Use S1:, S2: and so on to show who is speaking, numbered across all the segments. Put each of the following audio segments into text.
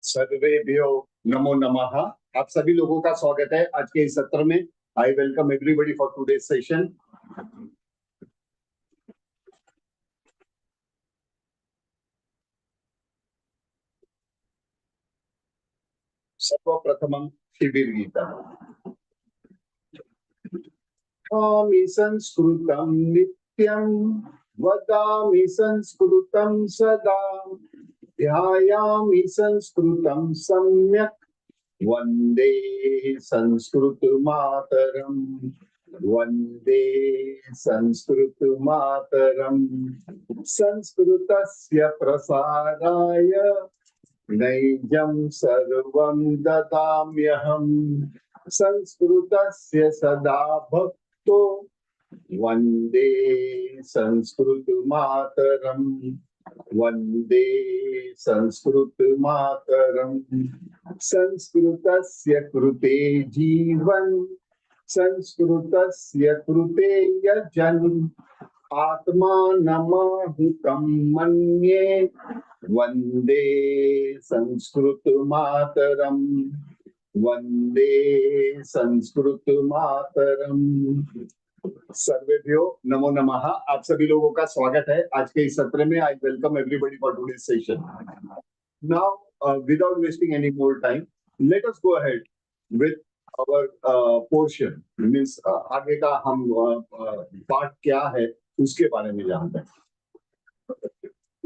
S1: सर्वेभ्यो नमो नमः। आप सभी लोगों का स्वागत है आज के इस सत्र में। I welcome everybody for today session. सर्वप्रथमं शिबिर गीता। वदामि संस्कृतं नित्यं, वदामि संस्कृतं सदा, ध्यायामि संस्कृतं सम्यक्, वन्दे संस्कृत मातरम्, वन्दे संस्कृत मातरम्। संस्कृतस्य प्रसाराय नैजं सर्वं ददाम्यहम्, संस्कृतस्य सदा भक्तो वन्दे संस्कृत मातरम्, वन्दे संस्कृत मातरम्। संस्कृतस्य कृते जीवन, संस्कृतस्य कृते यजन, आत्मानमाहुतं मन्ये, वन्दे संस्कृत मातरम्, वन्दे संस्कृत मातरम्। सर्वेभ्यो नमो नमः। आप सभी लोगों का स्वागत है आज के इस सत्र में। I welcome everybody for today session. Now without wasting any more time, let us go ahead with our portion. Means आगे का हम पार्ट क्या है उसके बारे में जानते हैं।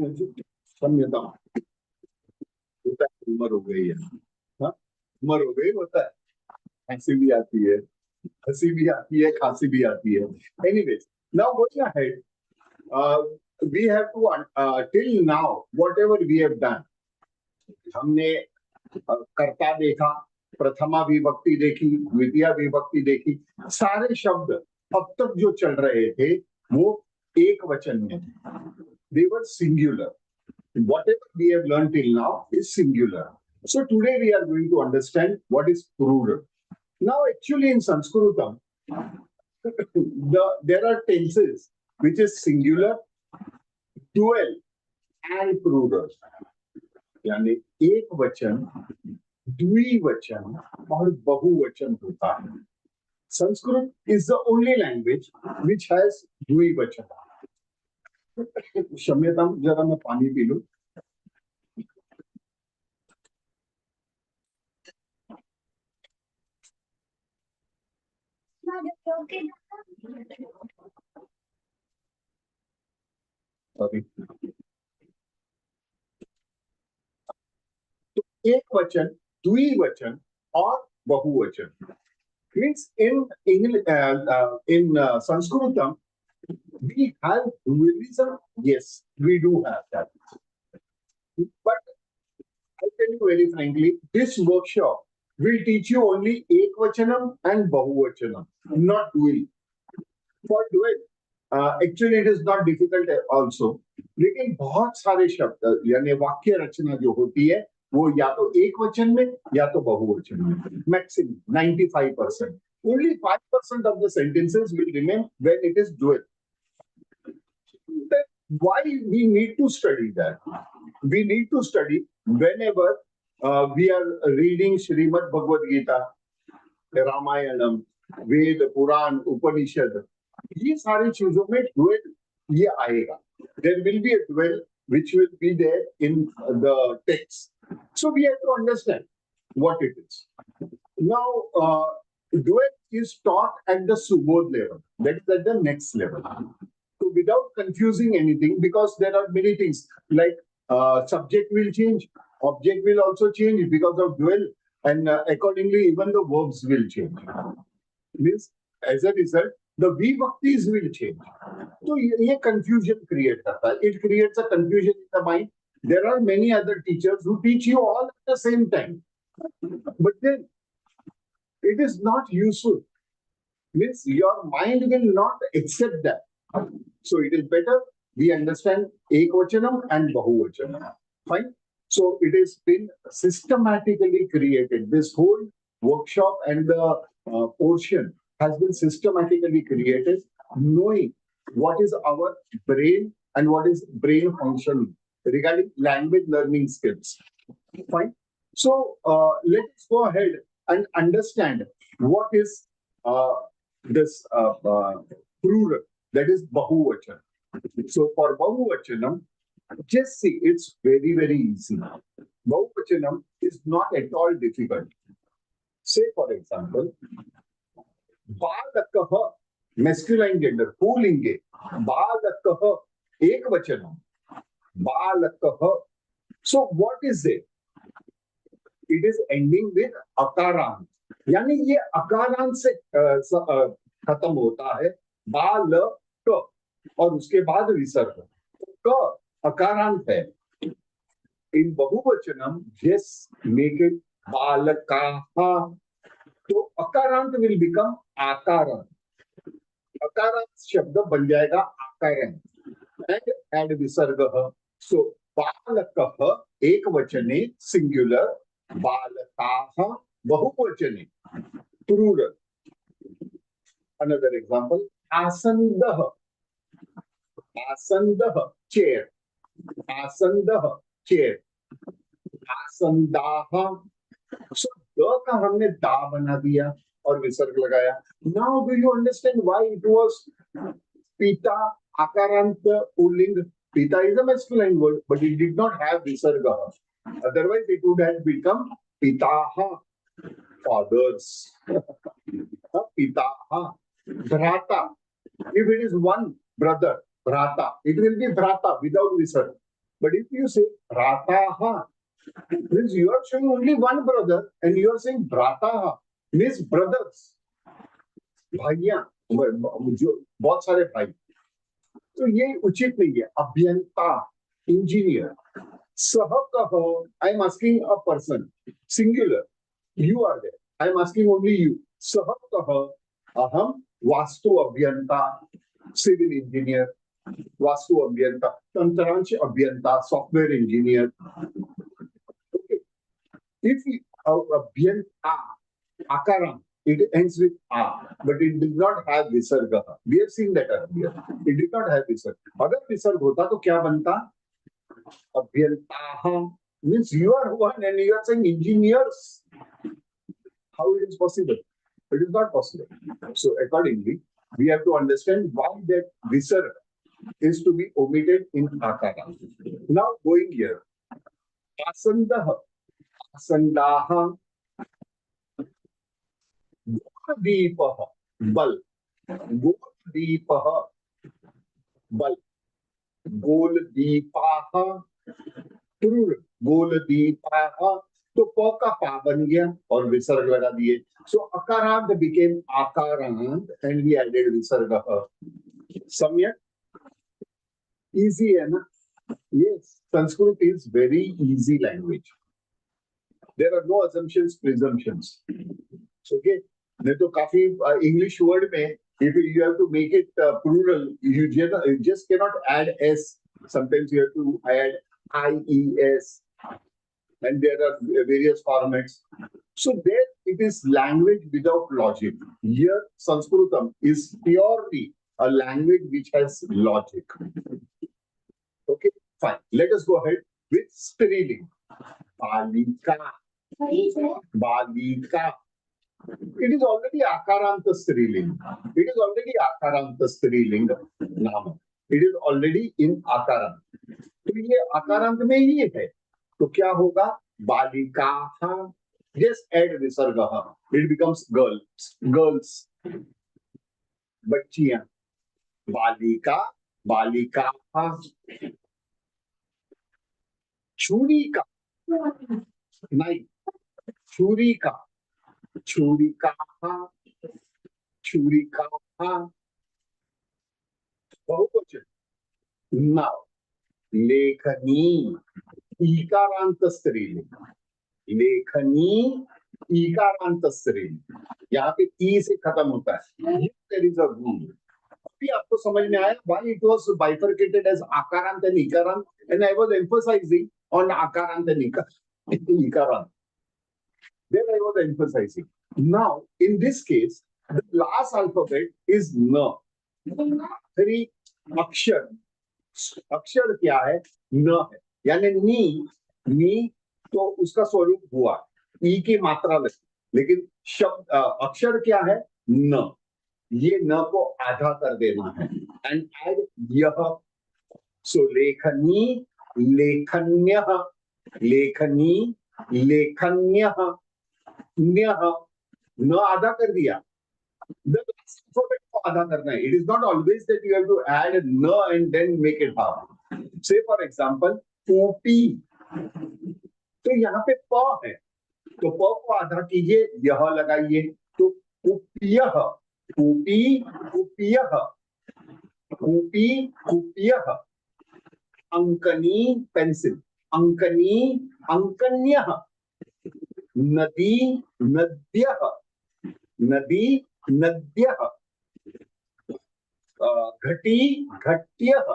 S1: क्षम्यता, उम्र हो गई है, उम्र हो गई, होता है, हंसी भी आती है, हंसी भी आती है, खांसी भी आती है। Anyways, now going ahead, we have to till now whatever we have done, हमने कर्ता देखा, प्रथमा विभक्ति देखी, द्वितीय विभक्ति देखी। सारे शब्द अब तक जो चल रहे थे वो एक वचन में थे। They were singular. Whatever we have learned till now is singular. So today we are going to understand what is plural. Now, actually, in Sanskritam, there are tenses which is singular, dual, and plural. यानी एक वचन, द्विवचन और बहुवचन होता है। Sanskrit is the only language which has द्विवचन। क्षम्यता, जरा मैं पानी पी लूं। तो एक वचन, द्विवचन और बहुवचन। Means in Sanskritam we have dualism. Yes, we do have that. But I tell you very frankly, this workshop will teach you only ekvachanam and bahuvachanam, not dual. For dual, actually it is not difficult also. लेकिन बहुत सारे शब्द यानी वाक्य रचना जो होती है वो या तो एक वचन में या तो बहुवचन में। Maximum 95%. Only 5% of the sentences will remain when it is dual. Then why we need to study that? We need to study whenever we are reading Srimad Bhagavad Gita, Ramayanam, Ved, Puran, Upanishad. ये सारी चीजों में dual ये आएगा. There will be a dual which will be there in the text. So we have to understand what it is. Now, dual is taught at the subodh level. That is at the next level. So without confusing anything, because there are many things like subject will change, object will also change because of dual, and accordingly even the verbs will change. Means as a result, the vibhaktis will change. So ये confusion create करता है. It creates a confusion in the mind. There are many other teachers who teach you all at the same time, but then it is not useful. Means your mind will not accept that. So it is better we understand ekvachanam and bahuvachanam. Fine. So it has been systematically created. This whole workshop and the portion has been systematically created, knowing what is our brain and what is brain functioning regarding language learning skills. Fine. So let's go ahead and understand what is this plural, that is bahuvachan. So for bahuvachanam, just see, it's very, very easy. Bahuvachanam is not at all difficult. Say, for example, balakah, masculine gender, pulinge, balakah, ekvachanam, balakah. So what is it? It is ending with अकारांत, यानी ये अकारांत से खत्म होता है, बाल क और उसके बाद विसर्ग, क अकारांत है. इन बहुवचनम जस्ट मेक इट बालकाः, तो अकारांत विल बिकम आकारांत, अकारांत शब्द बन जाएगा आकारांत एंड एड विसर्ग. सो बालकः एक वचने सिंगुलर, बालकाः बहुवचने प्लूरल. अनदर एग्जांपल, आसन्दः, आसन्दः चेयर, आसन्दः चेयर, आसन्दाः. सो द का हमने दा बना दिया और विसर्ग लगाया. Now do you understand why it was पिता आकारांत पुल्लिंग? Pita is a masculine word, but it did not have visarga. Otherwise, it would have become pitaha, fathers. Pitaha, bhrata. If it is one brother, bhrata, it will be bhrata without visarga. But if you say bhrataha, means you are showing only one brother, and you are saying bhrataha, means brothers. भाइयां, बहुत सारे भाई. तो ये उचित नहीं है. अभियंता, engineer. सह कह, I am asking a person singular, you are there, I am asking only you. सह कह, अहम वास्तु अभियंता, सिविल इंजीनियर, वास्तु अभियंता, तंत्रांश अभियंता, सॉफ्टवेयर इंजीनियर. ओके, इफ अभियंता आकारांत, it ends with a, but it did not have visarga. We have seen that earlier. It did not have visarga. अगर विसर्ग होता तो क्या बनता? अभियंताः, means you are one and you are saying engineers. How it is possible? It is not possible. So accordingly, we have to understand why that visarga is to be omitted in akara. Now going here, asandah, asandaः, गोलदीपः बल, गोलदीपः बल, गोलदीपाः plural, गोलदीपाः. तो प का पा बन गया और विसर्ग लगा दिए. सो अकारांत बिकेम आकारांत एंड वी एडेड विसर्ग. सम्यक, इजी है ना? Yes, Sanskrit is very easy language. There are no assumptions, presumptions. Okay, नहीं तो काफी इंग्लिश वर्ड में if you have to make it plural, you just cannot add s. Sometimes you have to add ies, and there are various formats. So there it is language without logic. Here Sanskritam is purely a language which has logic. Okay, fine. Let us go ahead with striling. Balika, balika. It is already akaranta striling. It is already akaranta striling नाम. It is already in akarant. तो ये akarant में ही है. तो क्या होगा? बालिकाः, just add visarga. It becomes girls. Girls. बच्चियां. बालिका, बालिकाः. छुरिका, नहीं, छुरिका, छुरिकाः, छुरिकाः. बहुवचन. Now, लेखनी, ईकारांत स्त्रीलिंग. लेखनी, ईकारांत स्त्रीलिंग. यहाँ पे ई से खत्म होता है. There is a rule. अभी आपको समझ में आया why it was bifurcated as आकारांत and ईकारांत, and I was emphasizing on आकारांत and ईकारांत. There I was emphasizing. Now, in this case, the last alphabet is न. आखिरी अक्षर, अक्षर क्या है? न है. यानी नी, नी तो उसका स्वरूप हुआ ई की मात्रा लगी, लेकिन शब्द अक्षर क्या है? न। ये न को आधा कर देना है एंड एड यह। सो लेखनी, लेखन्यः, लेखनी, लेखन्यः, न्यः, न आधा कर दिया। The last alphabet को आधा करना है. It is not always that you have to add n and then make it half. Say for example, पूपी, तो यहाँ पे प है, तो प को आधा कीजिए, यह लगाइए, तो कुप्यः, पूपी कुप्यः, पूपी कुप्यः, अंकनी पेंसिल, अंकनी अंकन्यः, नदी नद्यः, नदी नद्यः, घटी घट्यः,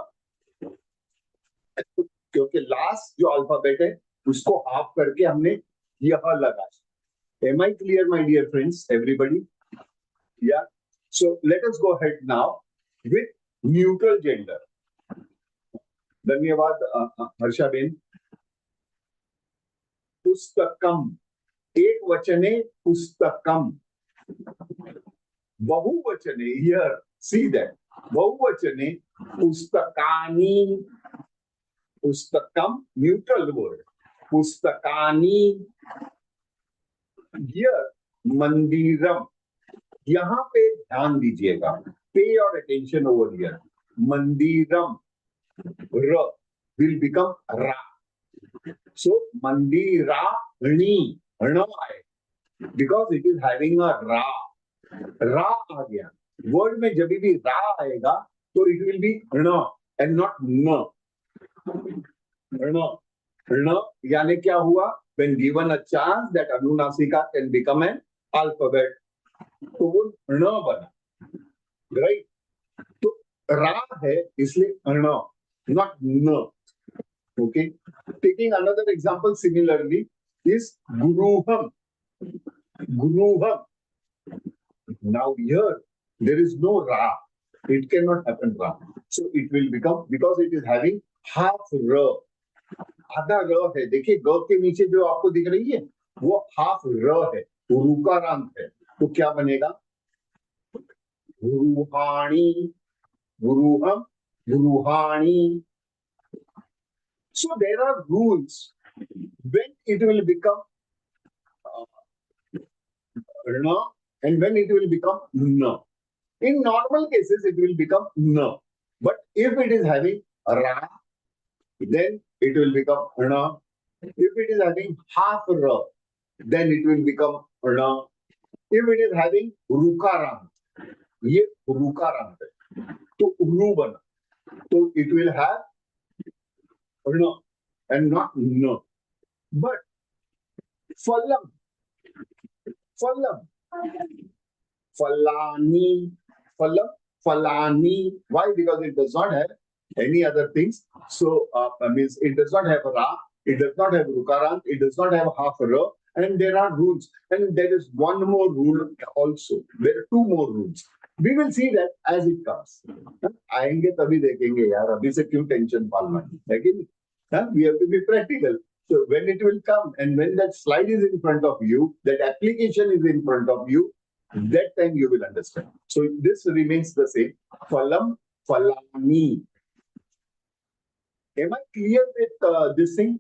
S1: क्योंकि लास्ट जो अल्फाबेट है उसको हाफ करके हमने यह लगाया। Am I clear, my dear friends? Everybody? Yeah. So let us go ahead now with neutral gender. धन्यवाद हर्षा बेन। पुस्तकम, एक वचने पुस्तकम, बहुवचने, here see that, बहुवचने पुस्तकानि, पुस्तकम न्यूट्रल वर्ड, पुस्तकानि, here मंदिरम, यहां पे ध्यान दीजिएगा, pay your attention over here, मंदिरम, र will become ra, so मंदिराणि, ण आए, because it is having a ra, रा आ गया वर्ड में, जब भी रा आएगा तो इट विल बी ण एंड नॉट न, ण, ण यानी क्या हुआ? when given a chance that अनुनासिका can become an alphabet, तो वो ण बना, राइट? तो रा है इसलिए ण, नॉट न, okay? Taking another example similarly is गुरुहम, गुरुहम. Now here there is no ra, it cannot happen ra, so it will become, because it is having half ra, आधा र है, देखिए ग के नीचे जो आपको दिख रही है वो हाफ र है, रुकारांत है, तो क्या बनेगा? गुरुहाणी, गुरुहम, गुरुहाणी. So there are rules when it will become na and when it will become na. In normal cases it will become na, but if it is having ra, then it will become na. If it is having half ra, then it will become na. If it is having rukarant, ये रुकारंत है, तो रू बना, तो it will have na and not na. But phalam, phalam, phalani, phalam, phalani. Why? Because it does not have any other things. So means it does not have ra, it does not have rukarant, it does not have half ra, and there are rules. And there is one more rule also. There are two more rules. We will see that as it comes. आएंगे तभी देखेंगे यार, अभी से क्यों tension पालना है कि नहीं? We have to be practical. So when it will come and when that slide is in front of you, that application is in front of you, that time you will understand. So this remains the same. Phalam, phalani. Am I clear with this thing?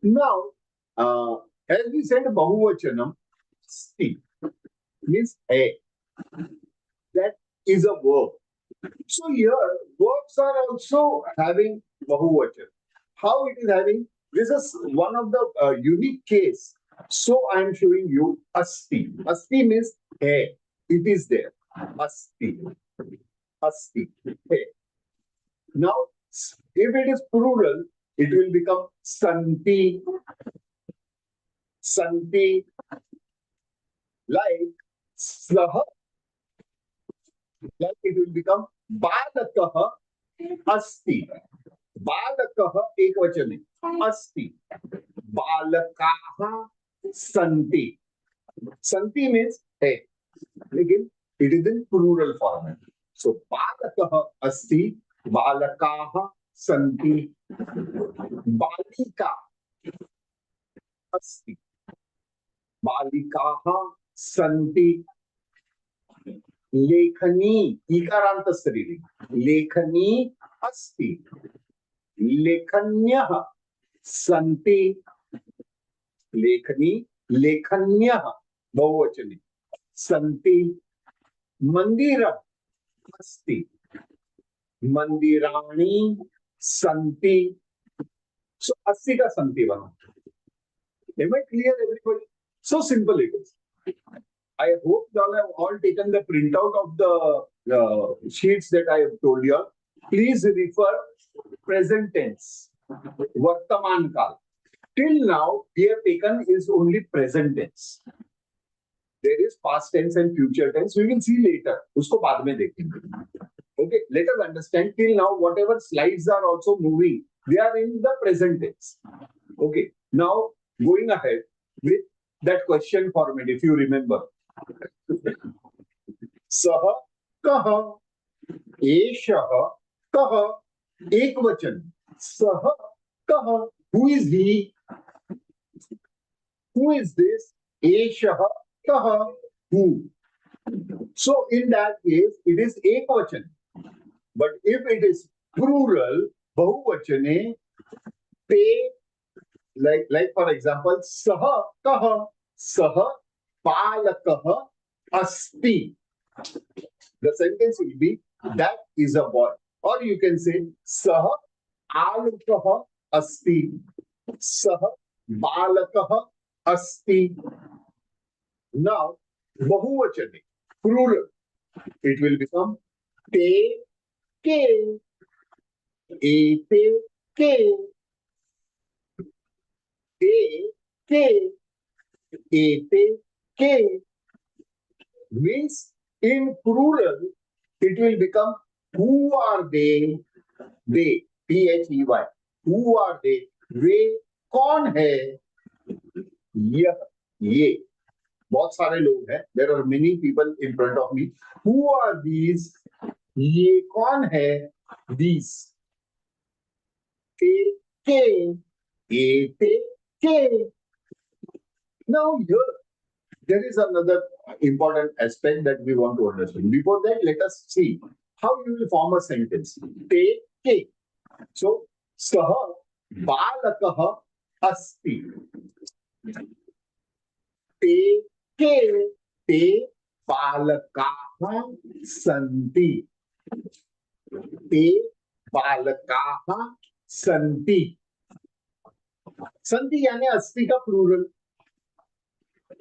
S1: Now, as we said, bahuvachanam, sti, means a. That is a verb. So here, verbs are also having bahuvachan. How it is having? This is one of the unique case. So I am showing you asti. Asti means hai. It is there. Asti. Asti. Hai. Now, if it is plural, it will become santi. Santi. Like slaha. Like it will become balakah asti. बालकः एकवचने अस्ति, बालकाः सन्ति. सन्ति means है, लेकिन it is in plural format. So बालकः अस्ति, बालकाः सन्ति, बालिका. अस्ति, बालिकाः सन्ति, लेखनी इकारांत स्त्रीलिंग, लेखनी अस्ति, लेखन्यः सन्ति, लेखनी लेखन्यः बहुवचने सन्ति, मंदिरम् अस्ति, मंदिराणि सन्ति. So अस्ति का सन्ति बना. Am I clear, everybody? So simple it is. I hope you all have all taken the printout of the sheets that I have told you. Please refer present tense, Vartaman Kal. Till now, we have taken is only present tense. There is past tense and future tense. We will see later. Usko baad mein dekhenge. Okay, let us understand. Till now, whatever slides are also moving, they are in the present tense. Okay, now going ahead with that question format, if you remember. सह कह, एषः कह, एक वचन, सह कह, who is he, who is this, एषः कह, who. So in that case it is एक वचन, but if it is plural, बहुवचने, ते, like for example, सह कह, सह पालकः अस्ति. The sentence will be that is a boy, or you can say सह आलुकः अस्ति, सह बालकः अस्ति. Now बहुवचने, plural, it will become ते के, एते के, ते के, एते के. Means in plural it will become who are they, they, T-H-E-Y, who are they, वे कौन है, यह, ये. बहुत सारे लोग हैं, there are many people in front of me. Who are these, ये कौन है, these. ते के, एते के. Now here there is another important aspect that we want to understand. Before that, let us see how you will form a sentence. Te ke. So, sah balakah asti. Te ke, te balakah santi. Te balakah santi. Santi यानी asti का plural.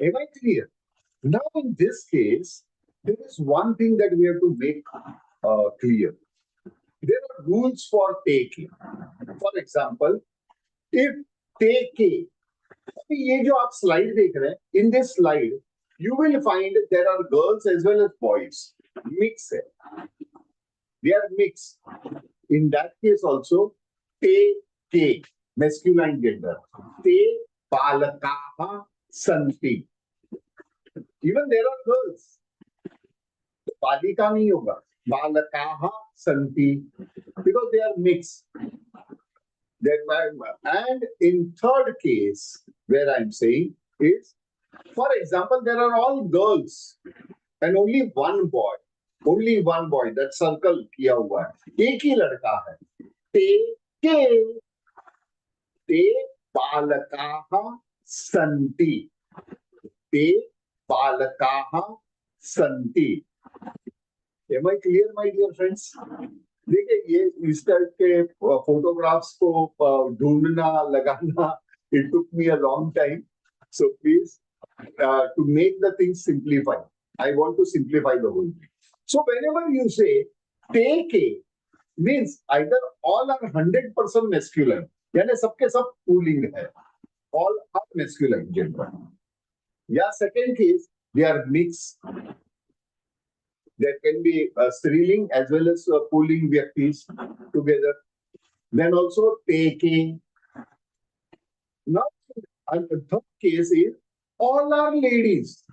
S1: Am I clear? Now, in this case, there is one thing that we have to make clear. There are rules for taking. For example, if take, ये जो आप slide देख रहे हैं, in this slide, you will find there are girls as well as boys. Mix है. They are mixed. In that case also, take, masculine gender. Te balakaha santi. Even there are girls. Balika nahi hoga. Balakaha santi. Because they are mixed. And in third case, where I'm saying is, for example, there are all girls and only one boy. Only one boy. That circle kiya hua hai. Ek hi ladka hai. Te balakaha santi. Te balakaha santi. Am I clear, my dear friends? देखिए ये इस type के photographs को ढूंढना लगाना, it took me a long time. So please, to make the thing simplified, I want to simplify the whole thing. So whenever you say take a, means either all are 100% masculine, यानी सबके सब pulling है, all are masculine gender. या second case, they are mixed. There can be striling as well as pulling vyaktis together. Then also taking. Now, the third case is all are ladies.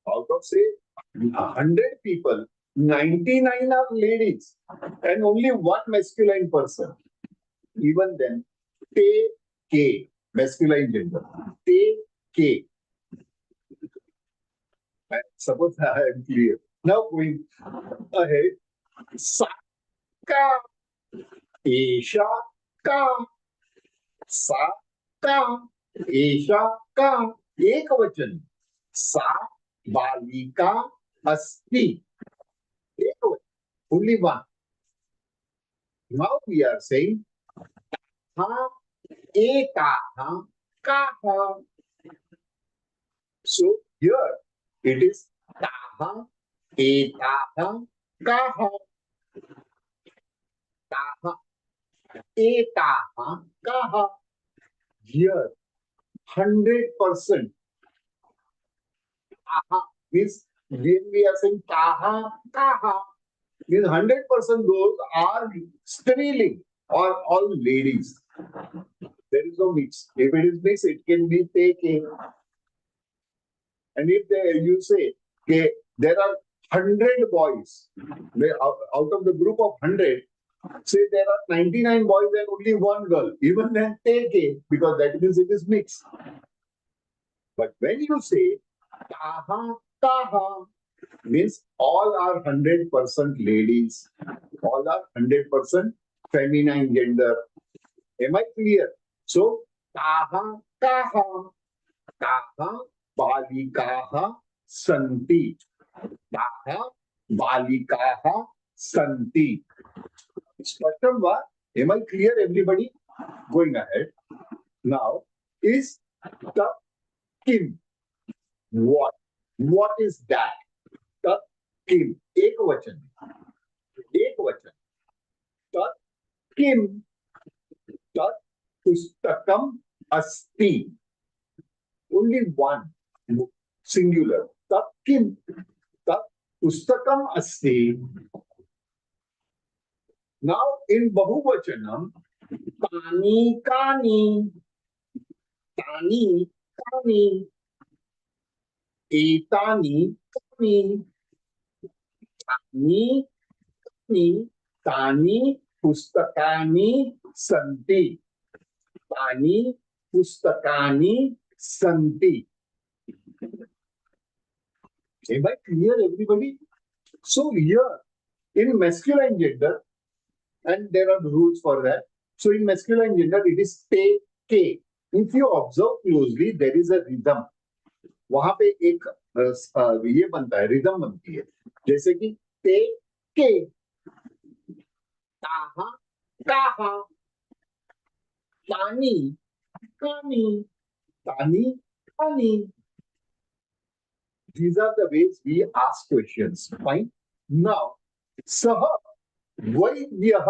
S1: Out of say 100 people, 99 are ladies and only one masculine person. Even then, take, masculine gender. Te, ke. Suppose I am clear. Now going ahead. Sa, ka, esha, ka. Sa, ka, esha, का एक वचन. सा बालिका अस्ति एक वचन. Only one. Now we are saying ha ekaha kaha. So here it is taha etaha kaha. Taha etaha kaha. Here 100% taha means when we are saying taha kaha means 100% those are striling or all ladies. There is no mix. If it is mixed, it can be taken. And if you say okay, there are 100 boys, out of the group of 100, say there are 99 boys and only one girl, even then take it because that means it is mixed. But when you say taha taha means all are 100% ladies, all are 100% feminine gender. Am I clear? So taha taha taha balikaha santi. Taha balikaha santi. Spashtam va? Am I clear, everybody? Going ahead. Now, is the kim. What? What is that? The kim. Ekvachan. Ekvachan. The kim. The pustakam asti. Only one. Singular. The kim. The pustakam asti. Now in Bahuvachanam, tani kani, tani kani, etani kani, tani kani, tani pustakani santi, tani pustakani santi. Am I clear, everybody? So here in masculine gender, and there are rules for that. So in masculine gender, it is te, ke. If you observe closely, there is a rhythm. वहां पे एक ये बनता है, rhythm बनती है. जैसे कि te, ke, taha, kaha, tani, kani, tani, kani. These are the ways we ask questions. Fine. Now, saha वैद्यः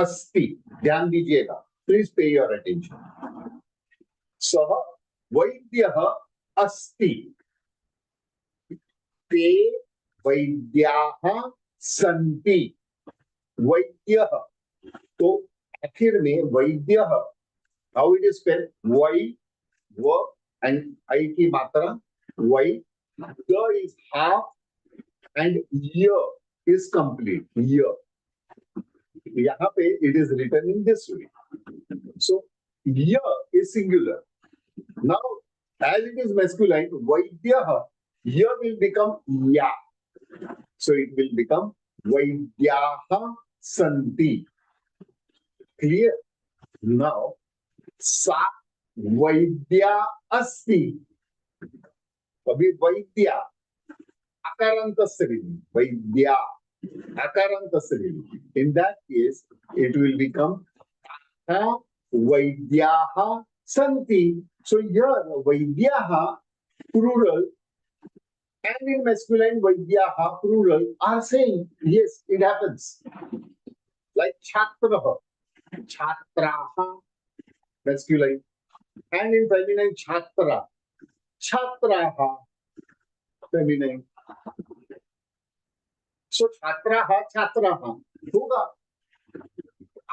S1: अस्ति. ध्यान दीजिएगा, प्लीज पे योर अटेंशन. सः वैद्यः अस्ति. ते वैद्याः सन्ति. वैद्यः तो आखिर में वैद्यः, हाउ इट इज स्पेल्ड? वै व एंड आई की मात्रा वै. द इज हाफ एंड य इज कंप्लीट. य यहाँ पे it is written in this way. So ya is singular. Now as it is masculine, vaidyah, ya will become ya. So it will become vaidyaha santi. Clear? Now sa vaidya asti. अभी वैद्या akarantasri vaidya. Akarantasri. In that case, it will become Vaidyaha Santi. So here, Vaidyaha plural and in masculine Vaidyaha plural are same. Yes, it happens. Like Chhatraha, Chhatraha masculine, and in feminine Chhatra, Chhatraha feminine. So छात्राः छात्राः होगा.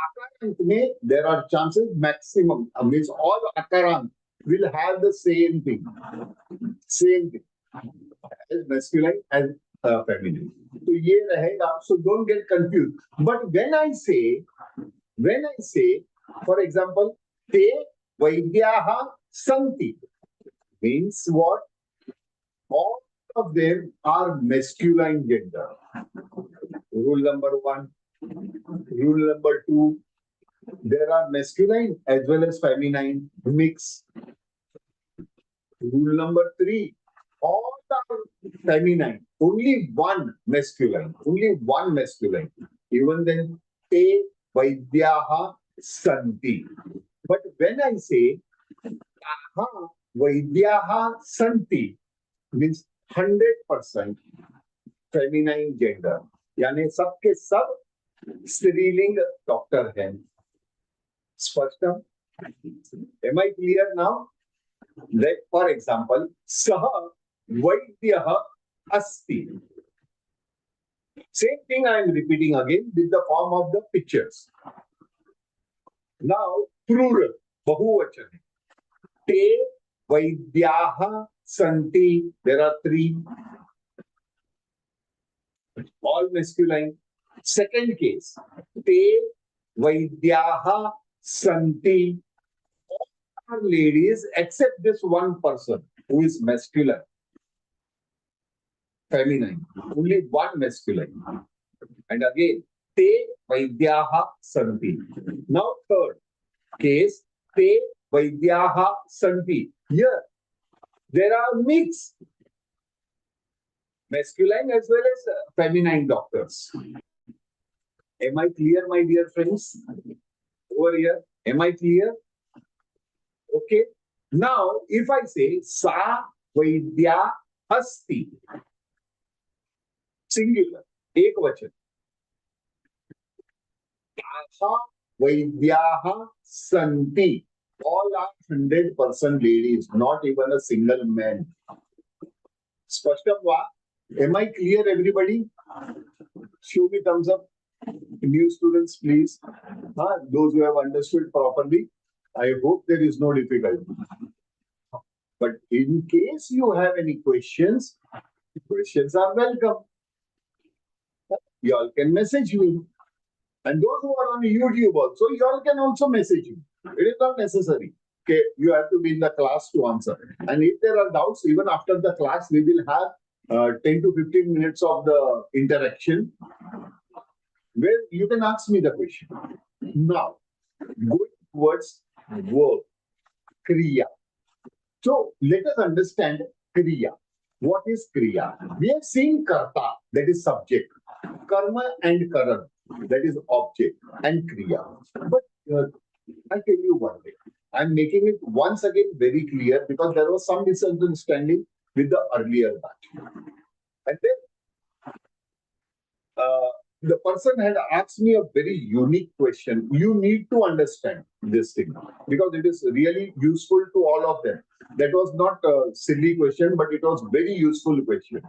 S1: Akarant में there are chances maximum means all akarant will have the same thing as masculine as feminine. तो ये रहेगा. So don't get confused. But when I say for example te Vaidyaha Santi. Means what? All of them are masculine gender. Rule number one. Rule number two. There are masculine as well as feminine mix. Rule number three. All are feminine. Only one masculine. Only one masculine. Even then, te vaidyaha santi. But when I say taha vaidyaha santi, means 100% feminine gender. यानी सबके सब स्त्रीलिंग doctor हैं. स्पष्टम? Am I clear now? Like for example, saha vaidyah asti. Same thing I am repeating again with the form of the pictures. Now, plural, bahuvachan. Te vaidyaha santi. There are three. All masculine. Second case. Te vaidyaha santi. All are ladies except this one person who is masculine. Feminine. Only one masculine. And again, te vaidyaha santi. Now third case, te vaidyaha santi. Here, there are mixed masculine as well as feminine doctors. Am I clear, my dear friends? Over here, am I clear? Okay. Now, if I say sa vaidya asti, singular, ekvachan. Taha vaidyaha santi. All are 100% ladies, not even a single man. Spashtam va? Am I clear, everybody? Show me thumbs up. New students, please. Those who have understood properly, I hope there is no difficulty. But in case you have any questions, questions are welcome. You all can message me. And those who are on YouTube also, you all can also message me. It is not necessary. Okay, you have to be in the class to answer. And if there are doubts, even after the class, we will have 10 to 15 minutes of the interaction where you can ask me the question. Now, going towards verb, kriya. So, let us understand kriya. What is kriya? We have seen karta, that is subject. Karma and karan, that is object. And kriya. But I tell you one thing. I'm making it once again very clear because there was some misunderstanding with the earlier batch. And then the person had asked me a very unique question. You need to understand this thing because it is really useful to all of them. That was not a silly question, but it was very useful question.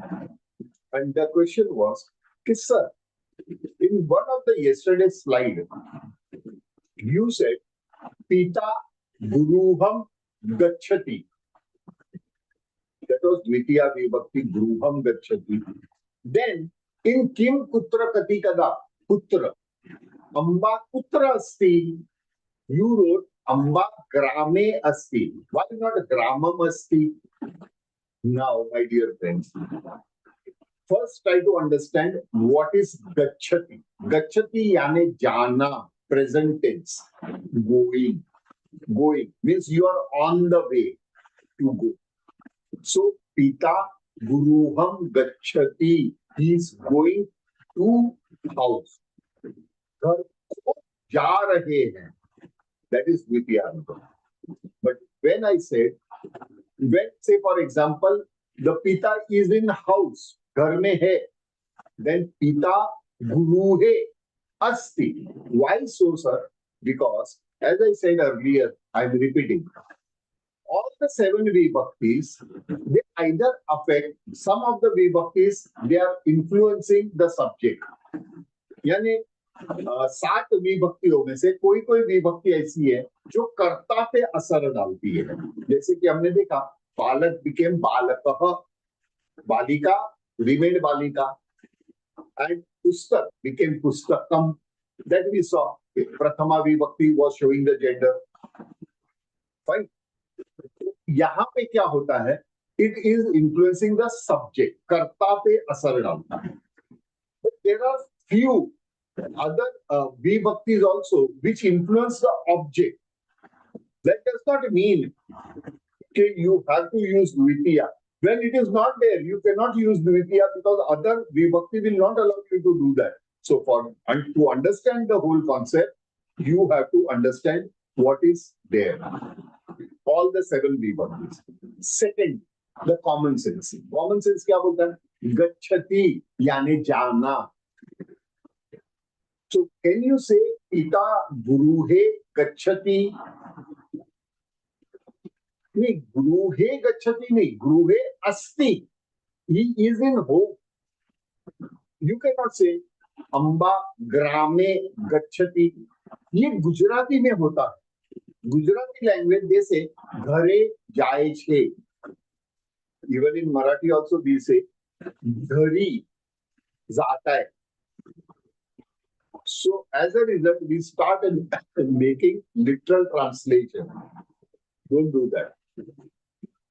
S1: And the question was, sir, in one of the yesterday's slide, you said, Pita Guruham Gachati. That was Dvitiya Vibhakti, Guruham Gachati. Then, in Kim Putra Katikada, Putra, Amba Putra Asti, you wrote Amba Grame Asti. Why not Gramam Asti? Now, my dear friends, first try to understand what is Gachati. Gachati yane jana, present tense, going. Going means you are on the way to go. So, Pita Guruham Gachati. He is going to house. Ghar ko ja rahe hain. That is Vidyanta. But when I said, when say for example, the Pita is in house, ghar mein hai, then Pita Guru hai asti. Why so, sir? Because as I said earlier, I am repeating. All the 7 Vibhaktis, they either affect, some of the Vibhaktis, they are influencing the subject. यानी 7 विभक्तियों में से कोई कोई विभक्ति ऐसी है जो कर्ता पे असर डालती है. जैसे कि हमने देखा, बालक became बालकः, बालिका remained बालिका, and पुस्तक became पुस्तकम. That we saw. Prathama vibhakti was showing the gender. Fine. यहाँ पे क्या होता है, it is influencing the subject, कर्ता पे असर डालता है। But there are few other vibhaktis also which influence the object. That does not mean okay, you have to use dvitiya. When it is not there, you cannot use dvitiya because other vibhakti will not allow you to do that. So and to understand the whole concept, you have to understand what is there. All the 7 vibhaktis. Second, the common sense. Common sense क्या बोलता है? गच्छति यानी जाना. So can you say Pita Guruhe Gacchati? नहीं, Guruhe Gacchati नहीं, Guruhe Asti. He is in hope. You cannot say Amba Grame Gacchati. ये गुजराती में होता है. गुजराती लैंग्वेज जैसे घरे जाए छे. Even in Marathi also we say घरी जाता है. So as a result, we start making literal translation. Don't do that.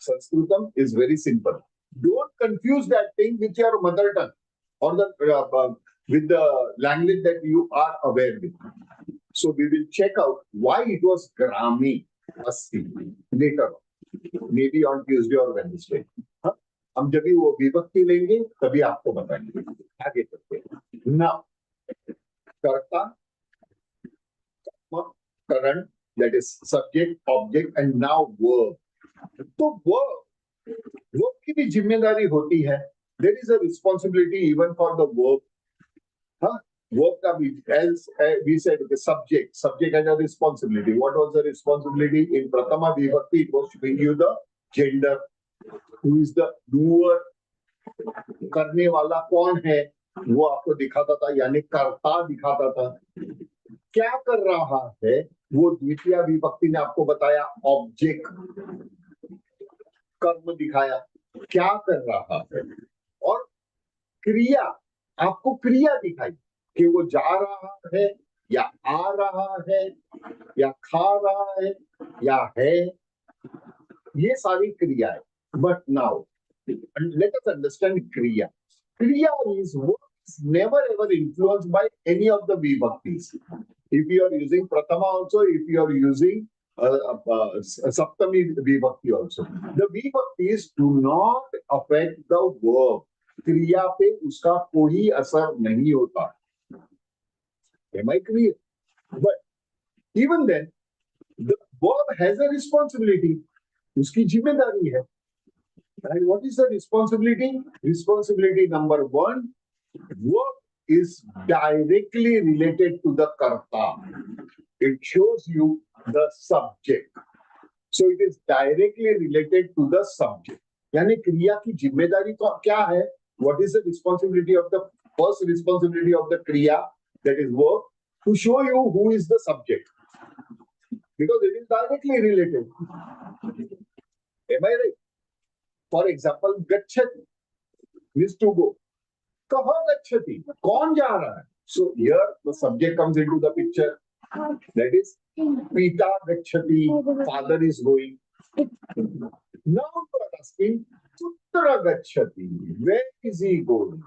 S1: Sanskritam is very simple. Don't confuse that thing with your mother tongue or with the language that you are aware with. So we will check out why it was Grami Asti later on, maybe on Tuesday or Wednesday. हम जब भी वो विभक्ति लेंगे तभी आपको बताएंगे. आगे चलते हैं. Now, कर्ता, current, that is subject, object, and now verb. तो verb की भी जिम्मेदारी होती है. There is a responsibility even for the verb. Verb का भी, as we said, the subject has a responsibility. What was the responsibility in Pratama Vibhakti? It was to bring you the gender. Who is the doer? करने वाला कौन है वो आपको दिखाता था, यानी कर्ता दिखाता था. क्या कर रहा है वो द्वितीय विभक्ति ने आपको बताया, ऑब्जेक्ट. कर्म दिखाया, क्या कर रहा है. और क्रिया, आपको क्रिया दिखाई कि वो जा रहा है या आ रहा है या खा रहा है या है. ये सारी क्रियाएं. But now let us understand kriya. Kriya is never ever influenced by any of the vibhaktis. If you are using pratama also, if you are using saptami vibhakti also, the vibhaktis do not affect the verb. kriya पे उसका कोई असर नहीं होता. Am I clear? But even then, the verb has a responsibility. उसकी जिम्मेदारी है. And what is the responsibility? Responsibility number 1, work is directly related to the karta. It shows you the subject. So it is directly related to the subject. यानी क्रिया की जिम्मेदारी क्या है? What is the responsibility of the first responsibility of the kriya, that is work, to show you who is the subject, because it is directly related. Am I right? For example, gacchati means to go. Kaha gacchati? कौन जा रहा है? So here the subject comes into the picture. That is Pita gacchati. Father is going. Now you are asking Putra gacchati. Where is he going?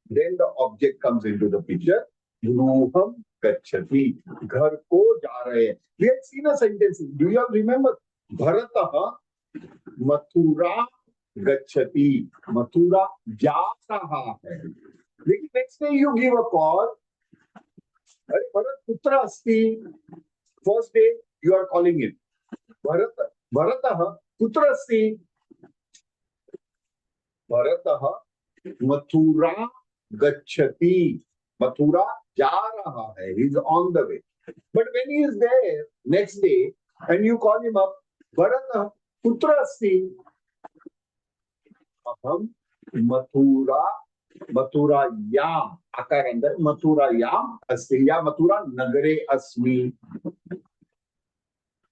S1: Then the object comes into the picture. Gruham gacchati. घर को जा रहे हैं. We have seen a sentence. Do you all remember? Bharatah Mathura गच्छति. मथुरा जा रहा है. लेकिन next day you give a call, अरे भरत पुत्र अस्ति. First day you are calling it भरतः पुत्र अस्ति. भरतः मथुरा गच्छति. मथुरा जा रहा है. he is on the way. But when he is there next day and you call him up, भरतः पुत्र अस्ति. अहम मथुरायाम आकार अंदर मथुरायाम अस्ति या मथुरा नगरे अस्मि.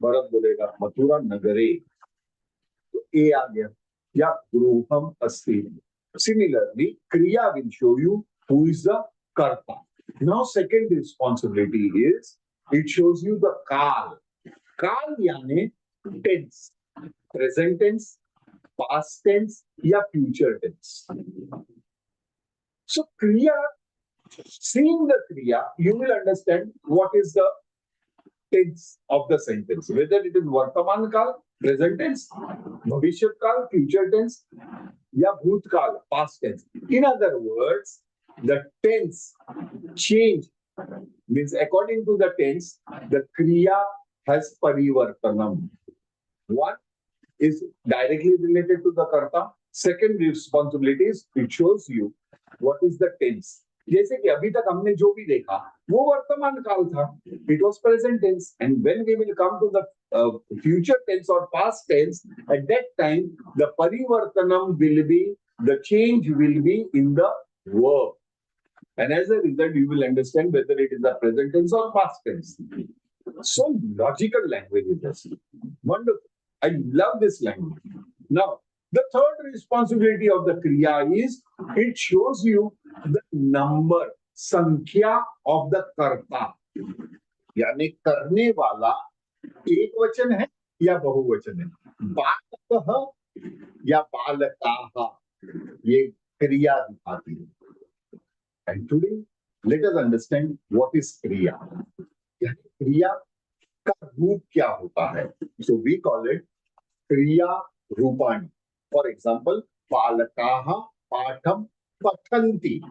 S1: भरत बोलेगा मथुरा नगरे, तो ए आ गया. या गृहम अस्ति. Similarly, kriya will show you who is the karta. Now second responsibility is it shows you the kal. काल यानी tense, present tense, past tense या future tense. So kriya, seeing the kriya, you will understand what is the tense of the sentence, whether it is vartaman kal, present tense, bhavishyat kal, future tense, या bhutkal, past tense. In other words, the tense change means according to the tense, the kriya has parivartanam. One is directly related to the karta. Second responsibility is it shows you what is the tense. जैसे कि अभी तक हमने जो भी देखा वो वर्तमान काल था, it was present tense, and when we will come to the future tense or past tense, at that time the parivartanam will be, the change will be in the verb, and as a result you will understand whether it is the present tense or past tense. So logical language is this. Wonderful. I love this language. Now, the third responsibility of the kriya is it shows you the number, संख्या of the karta. यानी करने वाला एक वचन है या बहुवचन है, बालकः या बालकाः, ये क्रिया दिखाती है. And today, let us understand what is kriya. क्रिया का रूप क्या होता है? So we call it kriya रूपाणि. For example, बालकाः पाठं पठन्ति.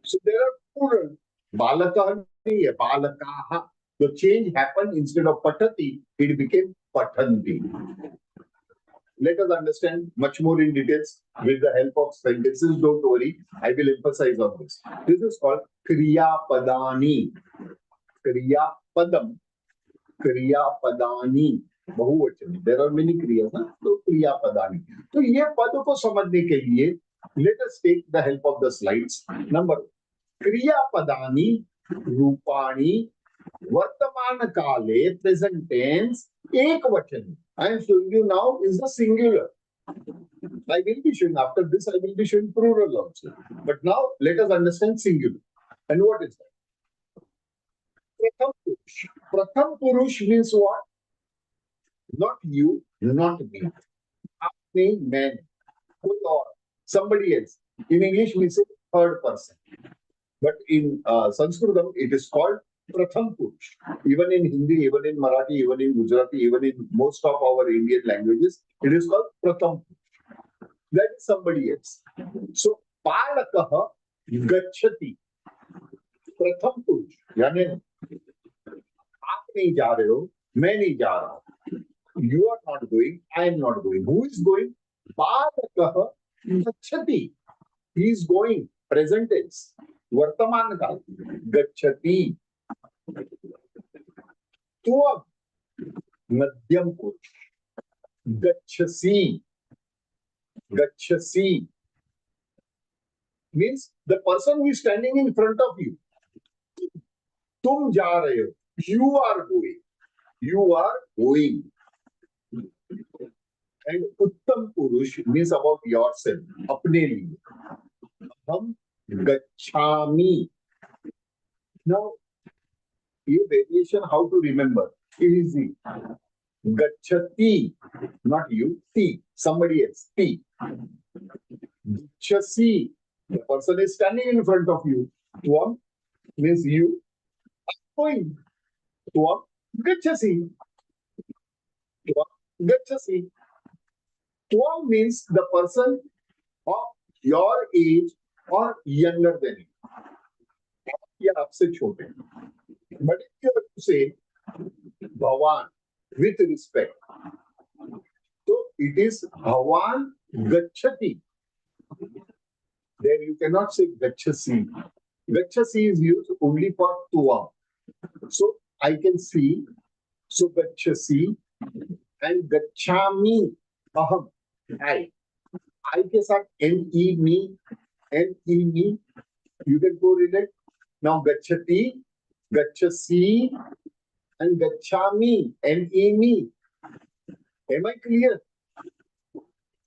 S1: So there are plural. बालकः नहीं है, बालकाः. The change happened, instead of patati, it became pathanti. Let us understand much more in details with the help of sentences. Don't worry, I will emphasize on this. This is called kriya padani. Kriya padam. Kriya padani. बहुवचन. There are many kriyas, ना? तो क्रिया पदानी. तो ये पद को समझने के लिए let us take the help of the slides. Number one, क्रिया पदानी रूपाणी वर्तमान काले present tense एक वचन. I am showing you now is the singular. I will be showing after this. I will be showing plural also. But now let us understand singular. And what is that? Pratham Purush. Pratham Purush means what? Not you, not me. Apne, man, or somebody else. In English, we say third person. But in Sanskritam, it is called Pratham Purush. Even in Hindi, even in Marathi, even in Gujarati, even in most of our Indian languages, it is called Pratham Purush. That is somebody else. So, Balakaha Gachati. Pratham Purush. यानी आप नहीं जा रहे हो, मैं नहीं जा रहा हूँ. You are not going, I am not going. Who is going? Balakaha Gachati. He is going. Present tense. Vartaman kaal. Gachati. Tuam. Madhyam Purush. Gachasi. Gachasi. Means the person who is standing in front of you. Tum ja rahe ho. You are going. You are going. And Uttam Purush means about yourself. Apne liye. Hum gachami. Now, ये variation how to remember? Easy. Gachati, not you. T, somebody else. T. Gachasi, the person is standing in front of you. Tvam means you are going. Tvam gachasi. Tvam gachasi. Tvam means the person of your age or younger than you. या आपसे छोटे. But if you have to say Bhavan with respect, so it is Bhavan Gachati. There you cannot say Gachasi. Gachasi is used only for Tuam. So I can see, so Gachasi and Gachami Aham. I के साथ N-E me, N-E me, you can correlate. Now Gachati, Gachasi, and Gachami, N-E me. Am I clear?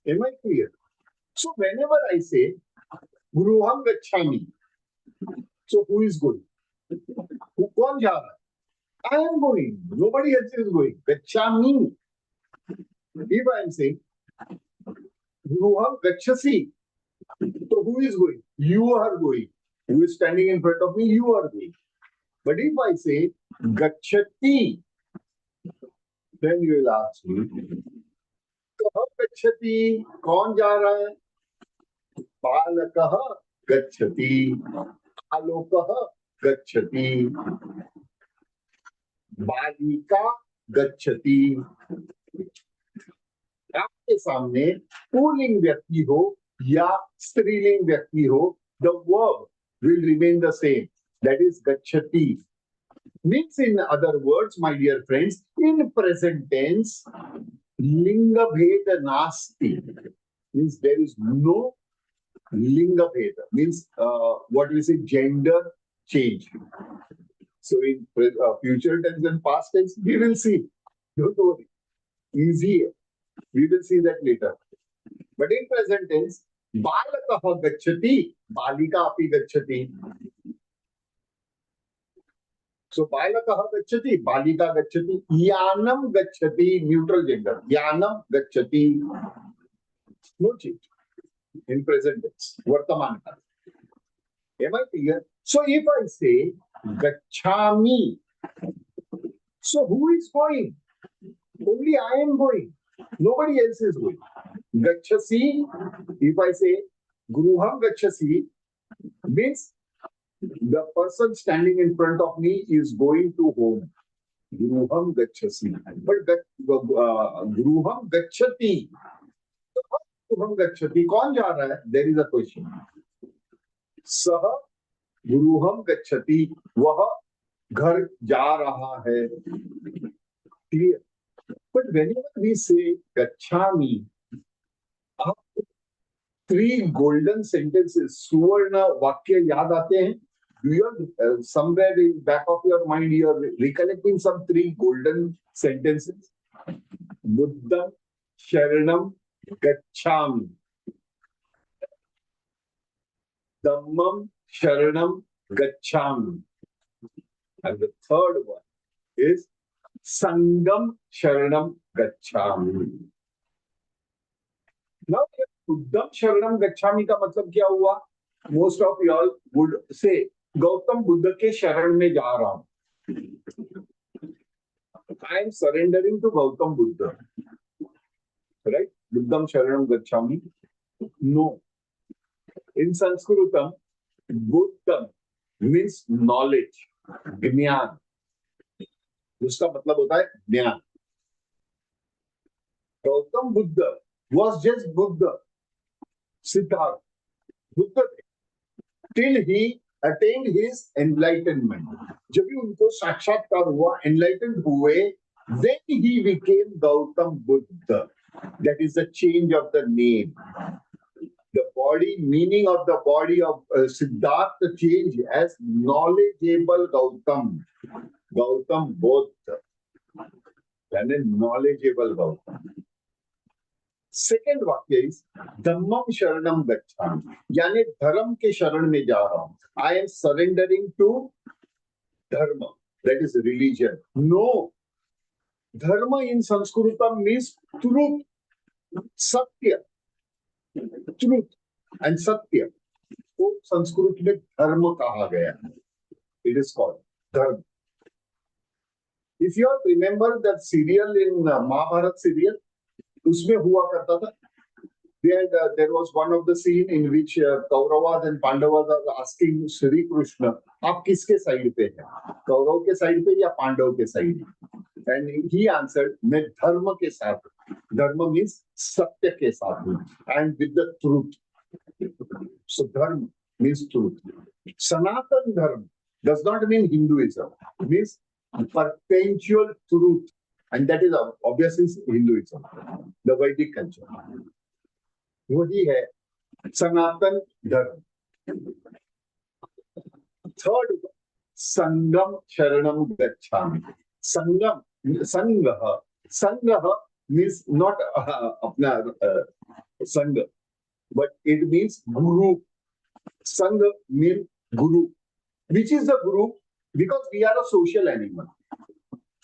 S1: Am I clear? So whenever I say Guruham Gachami, so who is going? Who कौन जा रहा है? I am going. Nobody else is going. Gachami. If I am saying Gruham Gachasi, so who is going? You are going. Who is standing in front of me? You are going. But if I say Gachati, then you will ask me, Kah Gachati? कौन जा रहा है? बालकः गच्छति, आलोकः गच्छति, बालिका गच्छति। आपके सामने पुल्लिंग व्यक्ति हो या स्त्रीलिंग व्यक्ति हो, the verb will remain the same. That is gachati. Means in other words, my dear friends, in present tense, linga bheda nasti. Means there is no linga bheda. Means what we say, gender change. So in future tense and past tense, we will see. Don't worry. Easy. We will see that later. But in present tense, balakah gachati, balika api gachati. So balakah gachati, balika gachati, yanam gachati, neutral gender. Yanam gachati. No change. In present tense. Vartaman. Am I clear? So if I say gachami, so who is going? Only I am going. Nobody else is going. Gachasi, if I say Gruham Gachasi, means the person standing in front of me is going to home. Gruham Gachasi. But Gruham Gachati. Gruham Gachati. कौन जा रहा है? There is a question. सह Gruham Gachati. वह घर जा रहा है. Clear. But whenever we say Gachami, three golden sentences, Suvarna Vakya yaad aate hain? Do you somewhere in back of your mind you are recollecting some three golden sentences? Buddham Sharanam Gachami. Dhammam Sharanam Gachami. And the third one is Sangam Sharanam Gachami. Now, Buddham Sharanam Gachami का मतलब क्या हुआ? Most of you all would say, Gautam Buddha के शरण में जा रहा हूं. I am surrendering to Gautam Buddha. Right? Buddham Sharanam Gachami. No. In Sanskritam, Buddham means knowledge, ज्ञान. उसका मतलब होता है ज्ञान. Gautam Buddha was just Buddha, Siddhartha, Buddha, till he attained his enlightenment. जब भी उनको साक्षात्कार हुआ, enlightened हुए, then he became Gautam Buddha. That is the change of the name. The body, meaning of the body of Siddhartha changed as knowledgeable Gautam. Gautam Buddha. And then knowledgeable Gautam. Second वाक्य is dhammam शरणम गच्छामि, यानी धर्म के शरण में जा रहा हूं. I am surrendering to dharma, that is religion. No, dharma in Sanskritam means truth, satya, truth and satya. तो संस्कृत में धर्म कहा गया है. It is called dharma. If you all remember that serial in Mahabharata serial, उसमें हुआ करता था. There was one of the scene in which Kauravas and Pandavas are asking Shri Krishna, आप किसके साइड पे हैं? कौरव के साइड पे या पांडव के साइड? And he answered, मैं धर्म के साथ. धर्म means सत्य के साथ हूँ, and with the truth. So dharma means truth. Sanatan dharma does not mean Hinduism. It means perpetual truth. And that is obviously Hinduism, the Vedic culture. वही है सनातन धर्म. Third, Sangam Sharanam Gachami. Sangam, Sangaha. Sangaha means not apna Sangha, but it means Guru. Sangha means Guru. Which is the Guru? Because we are a social animal.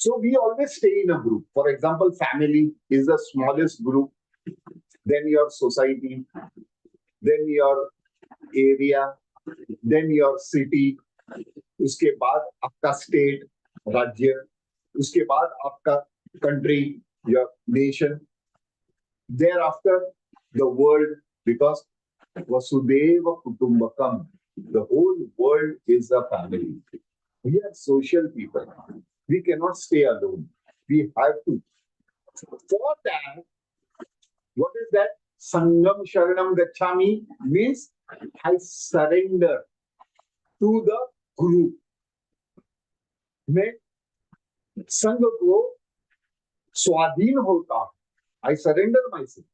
S1: So we always stay in a group. For example, family is the smallest group, then your society, then your area, then your city, उसके बाद आपका state, राज्य, उसके बाद आपका country, your nation, thereafter the world, because Vasudeva Kutumbakam, the whole world is a family. We are social people. We cannot stay alone. We have to. For that, what is that? Sangam Sharanam Gacchami means I surrender to the group. मैं संघ को स्वाधीन होता हूं. I surrender myself.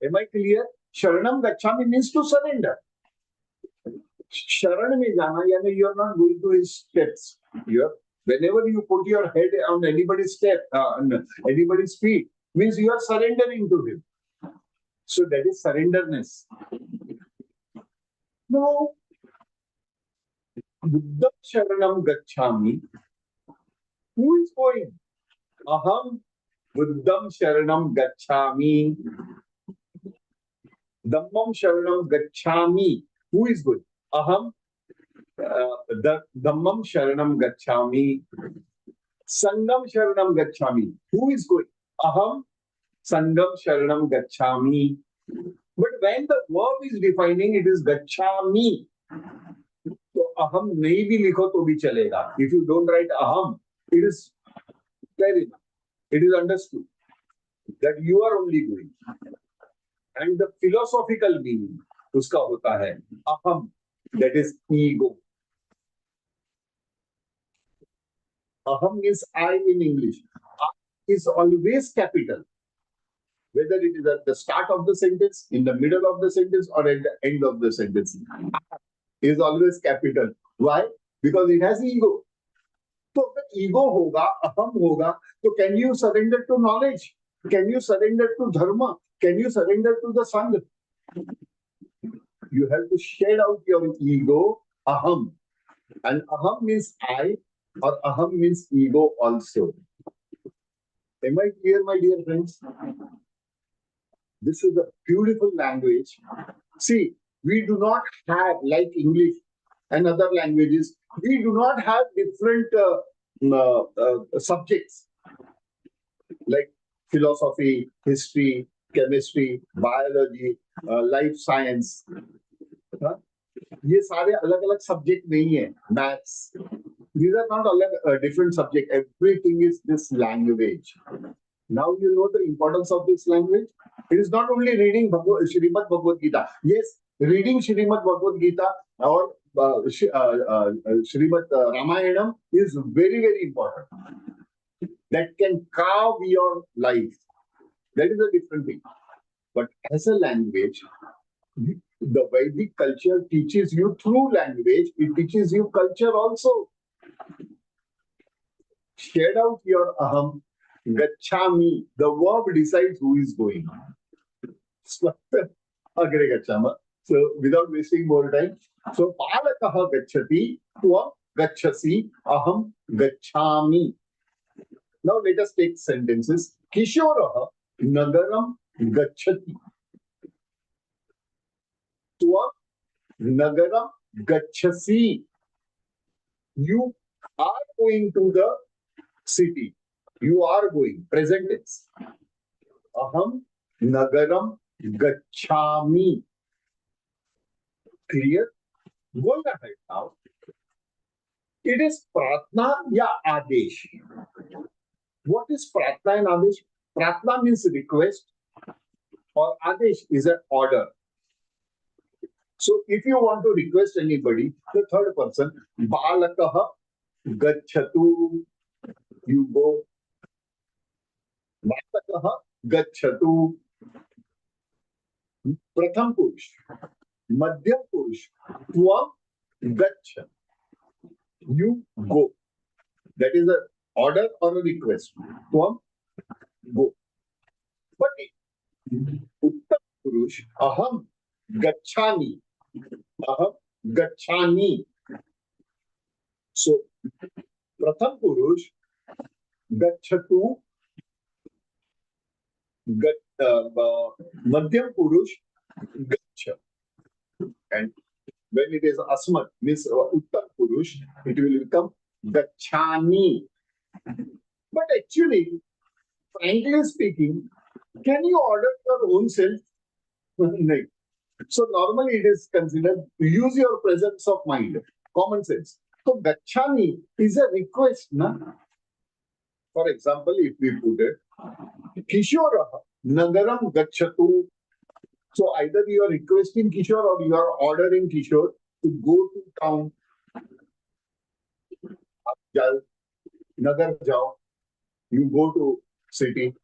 S1: Am I clear? Sharanam Gacchami means to surrender. शरण में जाना यानी you are not going to his steps. Whenever you put your head on anybody's step, on anybody's feet, means you are surrendering to him. So that is surrenderness. No. Buddham Sharanam Gacchami. Who is going? Aham Buddham Sharanam Gacchami. Dhammam Sharanam Gacchami. Who is going? Aham Dhammam Sharanam Gacchami. Sangam Sharanam Gacchami. Who is going? Aham Sangam Sharanam Gacchami. But when the verb is defining, it is Gacchami. So aham nahi bhi likho to bhi chalega. If you don't write aham, it is fair enough. It is understood that you are only going. And the philosophical meaning uska hota hai aham, that is ego. Aham means I in English. I is always capital. Whether it is at the start of the sentence, in the middle of the sentence, or at the end of the sentence. Is always capital. Why? Because it has ego. So if ego hoga, aham hoga, so can you surrender to knowledge? Can you surrender to dharma? Can you surrender to the sangha? You have to shed out your ego, aham. And aham means I, or aham means ego also. Am I clear, my dear friends? This is a beautiful language. See, we do not have, like English and other languages, we do not have different subjects like philosophy, history, chemistry, biology, life science. ये सारे अलग-अलग subject नहीं है. Maths. These are not all different subject. Everything is this language. Now you know the importance of this language. It is not only reading Srimad Bhagavad Gita. Yes, reading Srimad Bhagavad Gita or Srimad Ramayanam is very, very important. That can carve your life. That is a different thing. But as a language, the Vedic culture teaches you through language. It teaches you culture also. Shed out your aham. Gacchami, the verb decides who is going. Agre gacchama. So without wasting more time. So palakaha gacchati, tvam gacchasi, aham gacchami. Now let us take sentences. Kishoraha nagaram gacchati. Tvam nagaram gacchasi. You are going to the city. You are going. Present tense. Aham nagaram gacchami. Clear? Going ahead now. It is pratna ya adesh. What is pratna and adesh? Pratna means request, or adesh is an order. So if you want to request anybody, the third person, balakaha gacchatu, you go. Balakaha gacchatu. Pratham purush, madhyam purush, tvam gaccha. You go. That is an order or a request. Tvam go. But uttam purush, aham gacchani. Aham gacchani. So, pratham purush, gachatu, madhyam purush, gacha. And when it is asmat, means uttam purush, it will become gachani. But actually, frankly speaking, can you order your own self? No. So normally it is considered to use your presence of mind, common sense. So gachani is a request, na? For example, if we put it, Kishora Nagaram Gachatu. So either you are requesting Kishore or you are ordering Kishore to go to town. Jal, Nagar Jao. You go to city.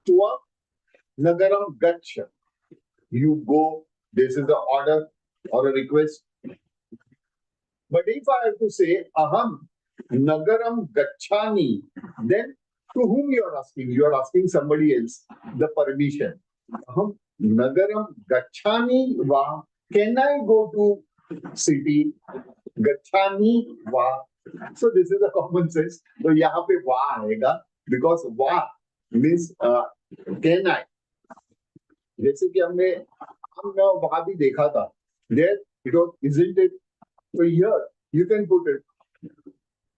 S1: Tua Nagaram Gacha. You go. This is the order or a request. But if I have to say Aham Nagaram Gachani, then to whom you are asking? You are asking somebody else the permission. Aham Nagaram Gachani Va. Can I go to city? Gachani Va. So this is a common sense. So यहाँ पे Va आएगा because Va means can I. जैसे कि हमने वहाँ भी देखा था. There it was, isn't it? So here you can put it.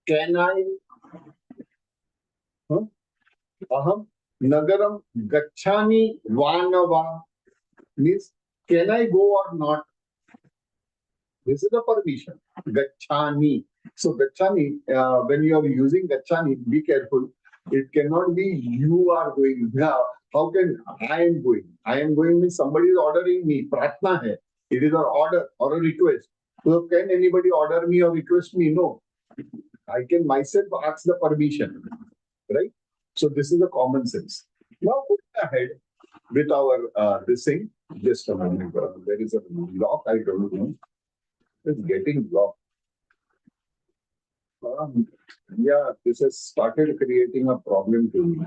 S1: Can I? Aham Nagaram Gachani Vanava means can I go or not? This is a permission. Gachani. So Gachani, when you are using Gachani, be careful. It cannot be you are going. Now, how can I am going? I am going means somebody is ordering me. Pratna hai. It is an order or a request. So can anybody order me or request me? No. I can myself ask the permission. Right? So this is a common sense. Now moving ahead with our this thing. Just a moment. There is a lock. I don't know. It's getting locked. Yeah, this has started creating a problem to me.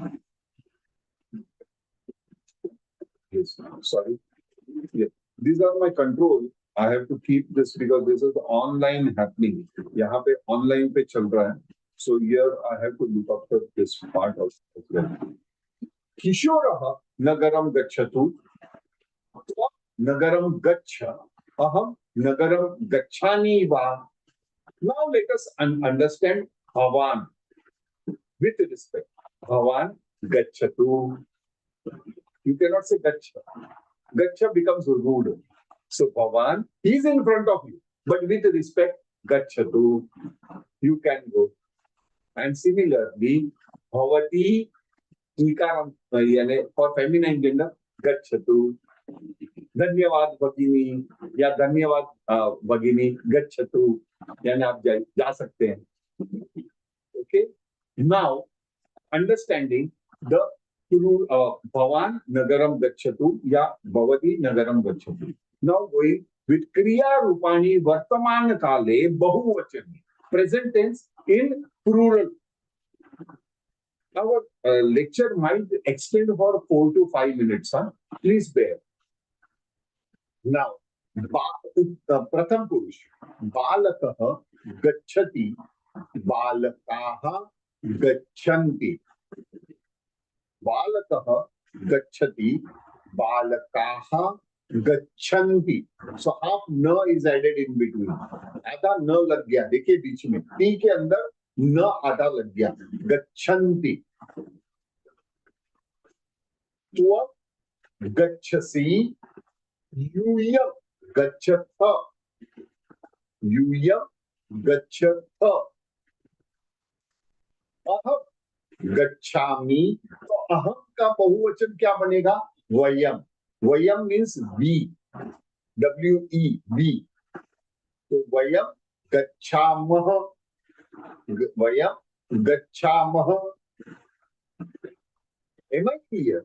S1: Yes, sorry. Yeah. These are my control. I have to keep this because this is online happening. यहाँ पे online पे चल रहा है. So here I have to look after this part also as well. Kishorah nagaram gachatu. Nagaram gacha. Aham nagaram gachani va. Now let us understand Bhavan with respect. Bhavan gachatu. You cannot say gacha. Gacha becomes rude. So Bhavan, he is in front of you. But with respect, gachatu. You can go. And similarly, Bhavati, ikaram, for feminine gender, gachatu. धन्यवाद भगिनी या धन्यवाद भगिनी गच्छतु यानी आप जा सकते हैं. Okay. Now understanding the Bhavan Nagaram Gachatu या Bhavati Nagaram Gachatu. Now going with Kriya Rupani Vartaman Kale Bahuvachani. Present tense in plural. Our lecture might extend for 4 to 5 minutes. Please bear. Now, Pratham Purush. Balakah Gachati. Balakaha Gachanti. Balakah Gachati. Balakaha Gachanti. So half na is added in between. आधा न लग गया. देखिए बीच में T के अंदर न आधा लग गया. Gachanti. त्वं गच्छसि. यूयं गच्छथ. यूयं गच्छथ. अहम गच्छामि. तो अहम का बहुवचन क्या बनेगा? वयम. वयम मीन्स वी. WE we. तो वयम गच्छामः. वयम गच्छामः. Am I clear?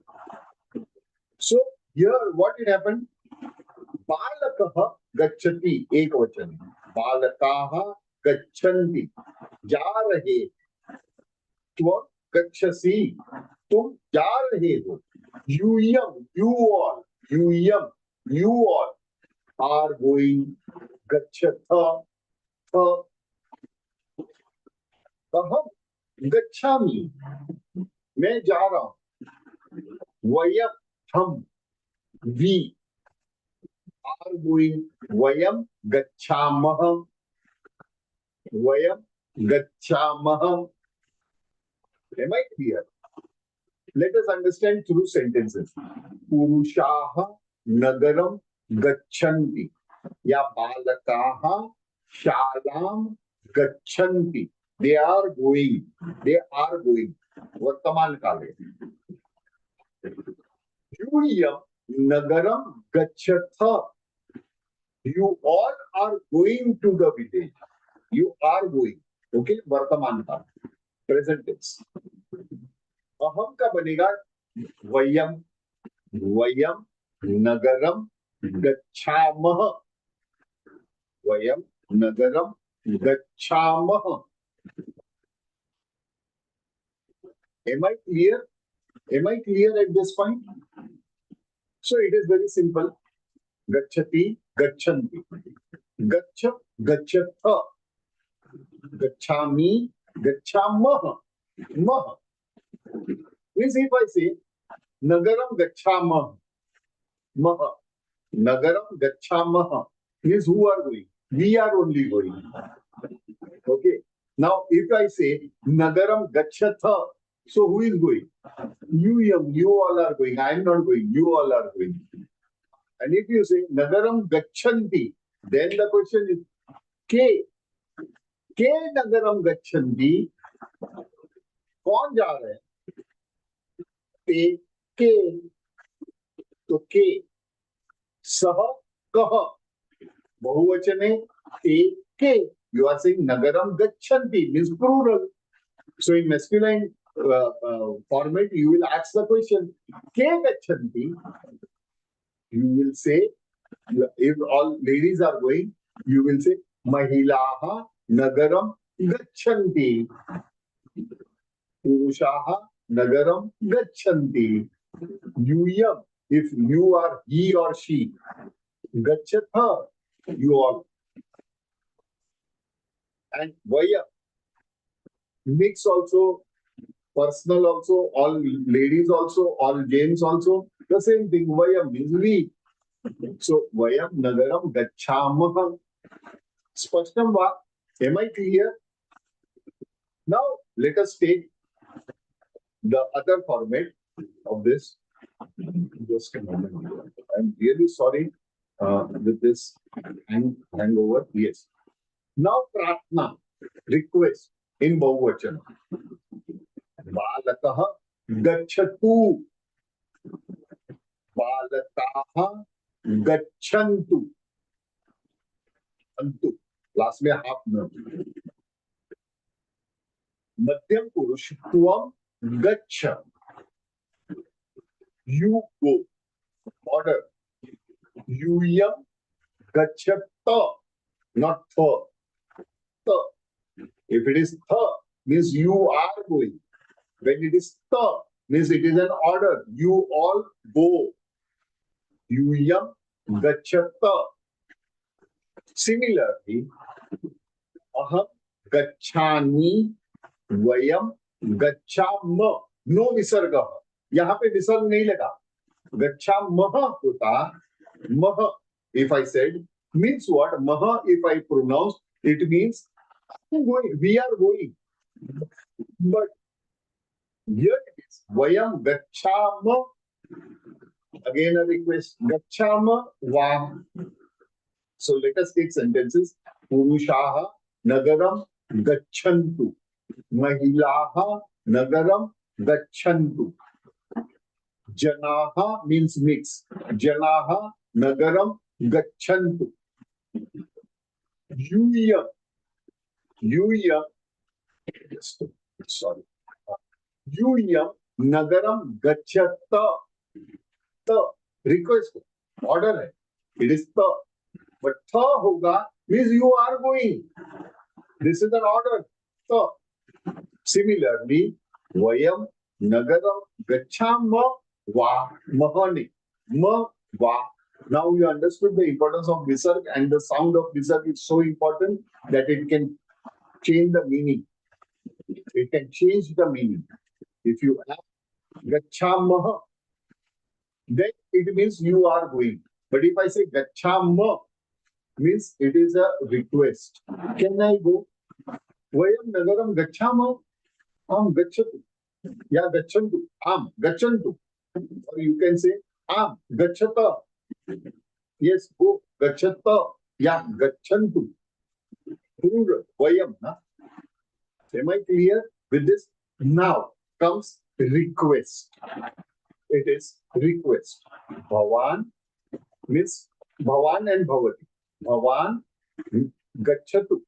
S1: So here what it happened? बालकः गच्छति एक वचन. बालकाः गच्छन्ति. जा रहे. त्वं गच्छसि. तुम जा रहे हो. यूयं, you all. यूयं, you all are going. गच्छथ. अहम गच्छामि, मैं जा रहा हूं. वयम, हम, we are going. वयम गच्छामः, वयम गच्छामः. Am I clear? Let us understand through sentences. पुरुषाः नगरं गच्छन्ति या बालकाः शालां गच्छन्ति. They are going. They are going. वर्तमान काले. यूयं नगरं गच्छथ. You all are going to the village. You are going. Okay? वर्तमान काल. Present tense. अहम का बनेगा वयम. वयम नगरम गच्छामः. वयम नगरम गच्छामः. Am I clear? Am I clear at this point? So it is very simple. Gacchati, gachanti. Gaccha, gachatha. Gacchami, gachamah. Mah. Means if I say Nagaram gachamah. Mah. Nagaram gachamah. Means who are going? We are only going. Okay. Now if I say Nagaram gachatha, so who is going? You all are going. I am not going. You all are going. And if you say Nagaram gachanti, then the question is Ke. Ke Nagaram gachanti. कौन जा रहे हैं? ते, के. तो के. सह, कह. बहुवचन है ते, के. You are saying Nagaram gachanti means plural. So in masculine format, you will ask the question, Ke gachanti? You will say, if all ladies are going, you will say, Mahilaha Nagaram gachanti. Purushaha Nagaram gachanti. Yuyam, if you are he or she, gachatha, you all. And Vaya, mix also, personal also, all ladies also, all gents also, the same thing. Vaya means we. So Vayam Nagaram gachamah. Spashtam va. Am I clear? Now let us take the other format of this. Just a moment. I'm really sorry with this hangover. Yes. Now pratna, request in Bahuvachan. Balakaha gacchatu. Balakaha gachantu. Antu. Last में half note. मध्यम पुरुष त्वम गच्छ. You go. Order. Yuyam gacchata. Not tha. Tha. If it is tha, means you are going. When it is tha, means it is an order. You all go. Yuyam gacchata. Similarly, aham gacchani, vayam gacchama. No visarga. यहाँ पे विसर्ग नहीं लगा. गच्छामः होता. मह, if I said, means what? Mah, if I pronounce, it means going. We are going. But here it is. Vayam gacchama. Again a request. Gacchama va. So let us take sentences. Purushaha nagaram gacchantu. Mahilaha nagaram gacchantu. Janaha means mix. Janaha nagaram gacchantu. Yuyam. Yuyam. Sorry. Yuyam nagaram gacchata. Ta. Request. Order hai. It is ta. But tha hoga means you are going. This is an order. Ta. Similarly, vayam nagaram gacchama va. Mahani. Ma va. Now you understood the importance of visarg, and the sound of visarg is so important that it can change the meaning. It can change the meaning. If you add gachamah, then it means you are going. But if I say gachama, means it is a request. Can I go? Vayam nagaram gachama, am gachatu. Ya gachantu, am gachantu. Or you can say am gachata. Yes, go gachata. Ya gachantu. Plural, vayam. Na? Am I clear with this? Now comes request. It is request. Bhavan means Bhavan and Bhavati. Bhavan gachatu.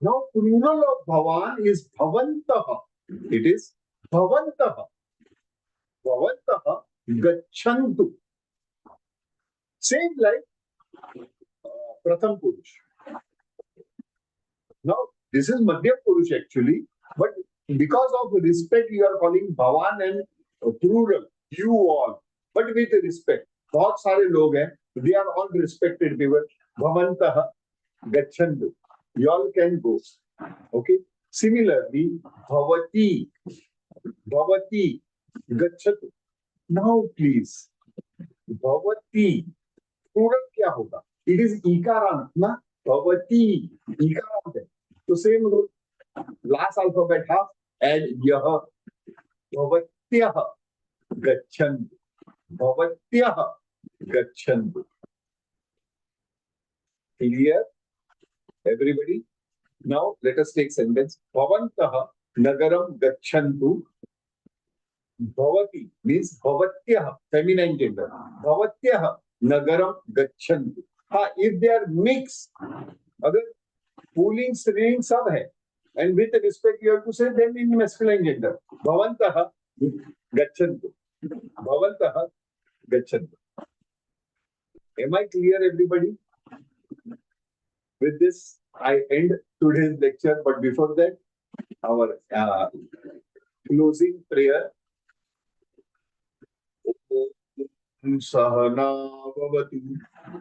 S1: Now plural of Bhavan is Bhavantaha. It is Bhavantaha. Bhavantaha gachantu. Same like Pratham Purush. Now this is Madhya Purush actually, but because of respect you are calling Bhavan and plural, you all, but with respect. बहुत सारे लोग हैं, they are all respected people. Bhavantah gachantu. You all can go. Okay. Similarly, bhavati, bhavati gachatu. Now please, bhavati plural क्या होगा? It is इकारंत ना? Bhavati इकारंत है. तो same rule. Last alphabet half and यह bhavatyah gachantu. Bhavatyah gachantu. Clear? Everybody? Now let us take sentence. Bhavantah nagaram gachantu. Bhavati means bhavatyah, feminine gender. Bhavatyah nagaram gachantu. If they are mixed, अगर pulling स्त्रीलिंग सब है, and with respect you have to say them in masculine gender. Bhavantah gachantu. Bhavantah gachantu. Am I clear, everybody? With this, I end today's lecture. But before that, our closing prayer. Sahana vavatu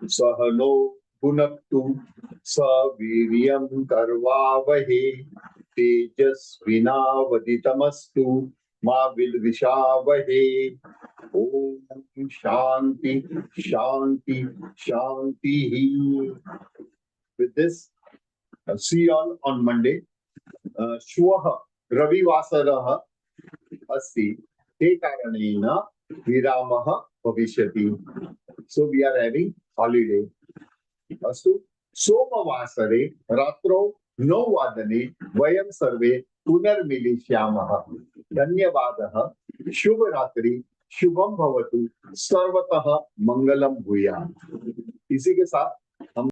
S1: sahano bhunaktu saviryam karvavahe tejasvinavaditamastu ma vilvishavahe. Om Shanti Shanti Shanti. With this, see you all on Monday. Shwaha Ravivasarah Asti Te Karanena Viramaha Bhavishyati. So we are having holiday. Astu Somavasare Ratro Novadane Vayam Sarve Punarmilishyamaha. Dhanyavadaha. Shubharatri Shubham Bhavatu Sarvatah Mangalam Bhuya. इसी के साथ